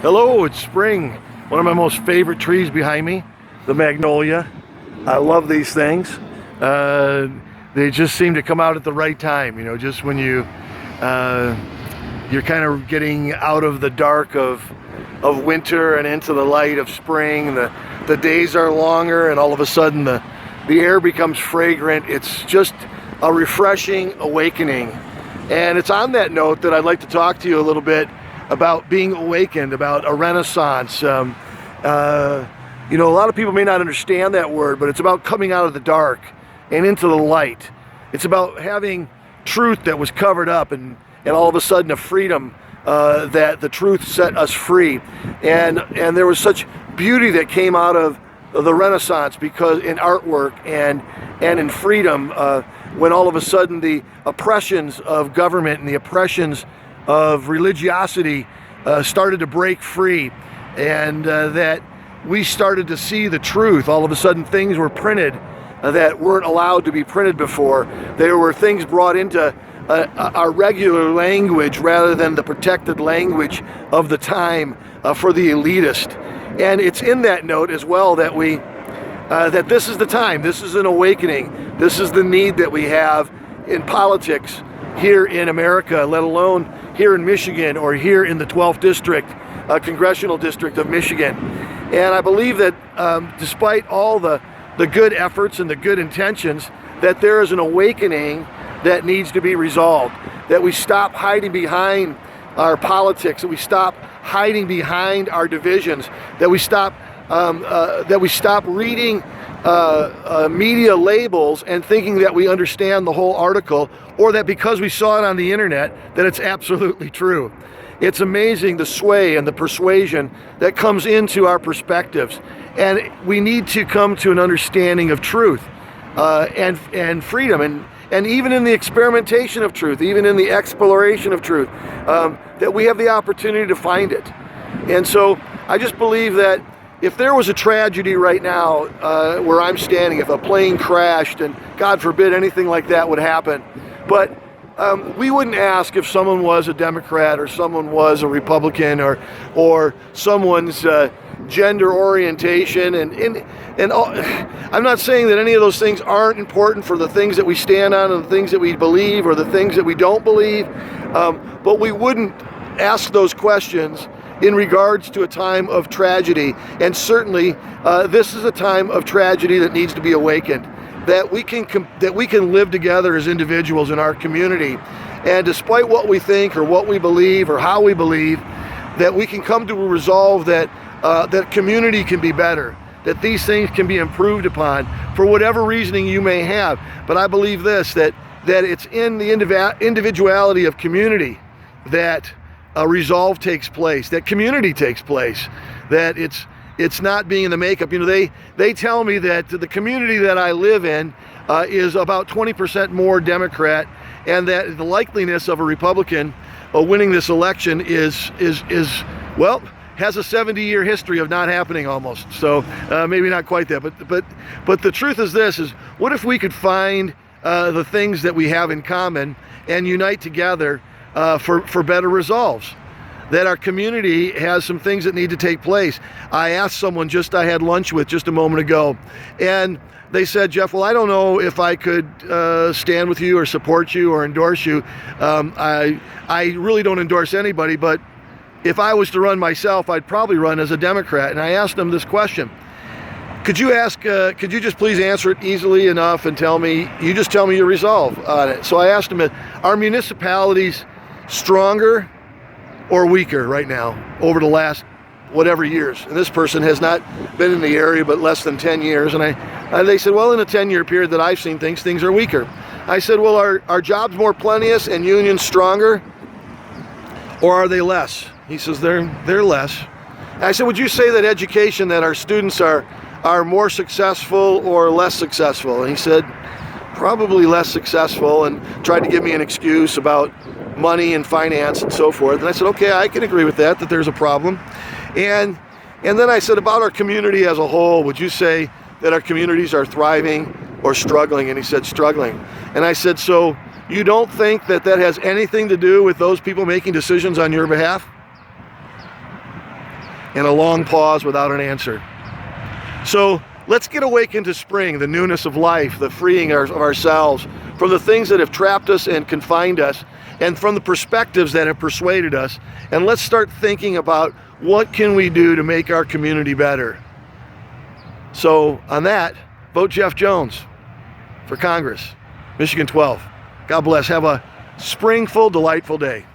Hello, it's spring. One of my most favorite trees behind me, the magnolia. I love these things. They just seem to come out at the right time, just when you're kind of getting out of the dark of winter and into the light of spring. The days are longer and all of a sudden the air becomes fragrant. It's just a refreshing awakening. And it's on that note that I'd like to talk to you a little bit about being awakened, about a renaissance. A lot of people may not understand that word, but it's about coming out of the dark and into the light. It's about having truth that was covered up and all of a sudden a freedom that the truth set us free. And there was such beauty that came out of the Renaissance, because in artwork and in freedom, when all of a sudden the oppressions of government and the oppressions of religiosity started to break free, and that we started to see the truth. All of a sudden things were printed that weren't allowed to be printed before. There were things brought into our regular language rather than the protected language of the time for the elitist. And it's in that note as well that that this is the time, this is an awakening, this is the need that we have in politics here in America, let alone here in Michigan or here in the 12th district, congressional district of Michigan. And I believe that despite all the good efforts and the good intentions, that there is an awakening that needs to be resolved, that we stop hiding behind our politics, that we stop hiding behind our divisions, that we stop reading media labels and thinking that we understand the whole article, or that because we saw it on the internet that it's absolutely true. It's amazing the sway and the persuasion that comes into our perspectives, and we need to come to an understanding of truth and freedom, and even in the experimentation of truth, even in the exploration of truth, that we have the opportunity to find it. And so I just believe that if there was a tragedy right now where I'm standing, if a plane crashed, and God forbid anything like that would happen, but we wouldn't ask if someone was a Democrat or someone was a Republican or someone's gender orientation, and all. I'm not saying that any of those things aren't important for the things that we stand on and the things that we believe or the things that we don't believe, but we wouldn't ask those questions in regards to a time of tragedy. And certainly this is a time of tragedy that needs to be awakened, that we can live together as individuals in our community, and despite what we think or what we believe or how we believe, that we can come to a resolve that that community can be better, that these things can be improved upon for whatever reasoning you may have. But I believe this, that it's in the individuality of community that resolve takes place, that community takes place, that it's not being in the makeup. They tell me that the community that I live in is about 20% more Democrat, and that the likeliness of a Republican winning this election is has a 70-year history of not happening almost. So maybe not quite that, but the truth is this: is what if we could find the things that we have in common and unite together for better resolves? That our community has some things that need to take place. I asked someone I had lunch with just a moment ago, and they said, Jeff, well, I don't know if I could stand with you or support you or endorse you. I really don't endorse anybody, but if I was to run myself, I'd probably run as a Democrat. And I asked them this question: could you just please answer it easily enough and tell me your resolve on it? So I asked them, are municipalities stronger or weaker right now over the last whatever years? And this person has not been in the area but less than 10 years. And they said, well, in a 10-year period that I've seen things are weaker. I said, well, are jobs more plenteous and unions stronger, or are they less? He says they're less. And I said, would you say that education, that our students are more successful or less successful? And he said, probably less successful, and tried to give me an excuse about money and finance and so forth. And I said, okay, I can agree with that there's a problem. And then I said, about our community as a whole, would you say that our communities are thriving or struggling? And he said, struggling. And I said, so you don't think that has anything to do with those people making decisions on your behalf? and a long pause without an answer. So let's get awakened to spring, the newness of life, the freeing of ourselves from the things that have trapped us and confined us, and from the perspectives that have persuaded us. And let's start thinking about what can we do to make our community better. So on that, vote Jeff Jones for Congress, Michigan 12. God bless. Have a springful, delightful day.